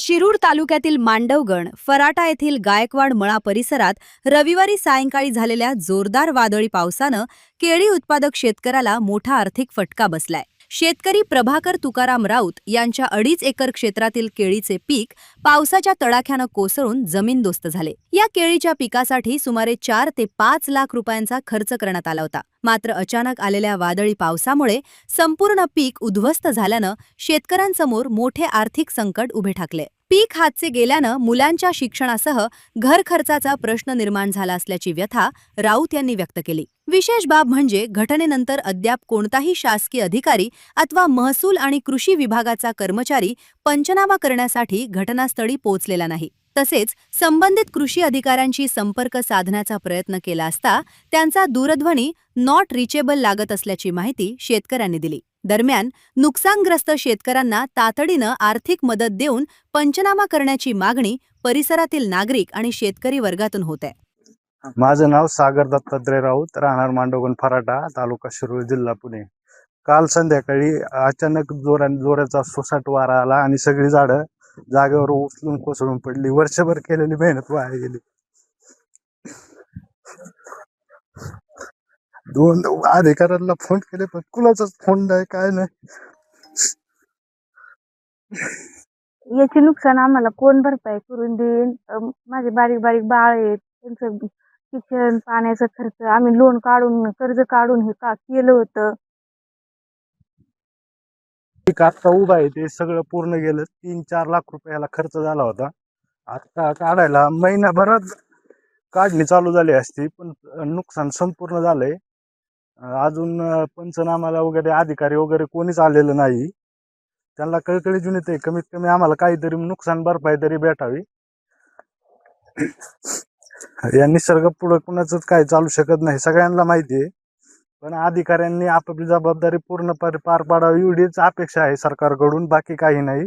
शिरूर तालुक्यातील मांडवगण फराटा येथील गायकवाड मळा परिसरात रविवारी सायंकाळी झालेल्या जोरदार वादळी पावसानं केळी उत्पादक शेतकऱ्याला मोठा आर्थिक फटका बसलाय। शेतकरी प्रभाकर तुकाराम राऊत यांच्या 2.5 एकर क्षेत्रातील केळीचे पीक पावसाच्या तडाख्यानं कोसळून जमीनदोस्त झाले। या केळीच्या पिकासाठी सुमारे 4 ते 5 लाख रुपयांचा खर्च करण्यात आला होता। मात्र अचानक आलेल्या वादळी पावसामुळे संपूर्ण पीक उद्ध्वस्त झाल्यानं शेतकऱ्यांसमोर मोठे आर्थिक संकट उभे ठाकले। पीक हातचे गेल्यानं मुलांच्या शिक्षणासह घर खर्चाचा प्रश्न निर्माण झाला असल्याची व्यथा राऊत यांनी व्यक्त केली। विशेष बाब म्हणजे घटनेनंतर अद्याप कोणताही शासकीय अधिकारी अथवा महसूल आणि कृषी विभागाचा कर्मचारी पंचनामा करण्यासाठी घटनास्थळी पोहोचलेला नाही। तसेच संबंधित कृषी अधिकाऱ्यांशी संपर्क साधण्याचा प्रयत्न केला असता त्यांचा दूरध्वनी नॉट रिचेबल लागत असल्याची माहिती शेतकऱ्यांनी दिली। दरम्यान नुकसानग्रस्त शेतकऱ्यांना तातडीनं आर्थिक मदत देऊन पंचनामा करण्याची मागणी परिसरातील नागरिक आणि शेतकरी वर्गातून होत आहे। माझं नाव सागर दत्तात्रय राऊत, राहणार मांडवगण फराटा, तालुका शिरूर, जिल्हा पुणे। काल संध्याकाळी अचानक जोराचा सोसाट वारा आला आणि सगळी झाडं जागेवर उचलून कोसळून पडली। वर्षभर केलेली मेहनत वाया गेली। 2 अधिकाऱ्यांना फोन केले पण कुणाचाच फोन नाही, काय नाही। याचे नुकसान आम्हाला कोण भरपाई करून देईल? माझे बारीक बारीक बाळ आहेत, त्यांचं शिक्षण, पाण्याचा खर्च आम्ही लोन काढून कर्ज काढून हे का केलं होतं। पीक आता उभं आहे ते सगळं पूर्ण गेलं। 3-4 लाख रुपयाला खर्च झाला होता। आता काढायला महिनाभरात काढणी चालू झाली असती, पण नुकसान संपूर्ण झालंय। अजून पंचनामाला वगैरे अधिकारी वगैरे कोणीच आलेलं नाही। त्यांना कळकळीच विनंती आहे, कमीत कमी आम्हाला काहीतरी नुकसान भरपाई तरी भेटावी। या निसर्ग पुढे कुणाचंच काही चालू शकत नाही, सगळ्यांना माहिती आहे। पण अधिकाऱ्यांनी आपापली जबाबदारी पूर्णपणे पार पाडावी एवढीच अपेक्षा आहे सरकारकडून, बाकी काही नाही।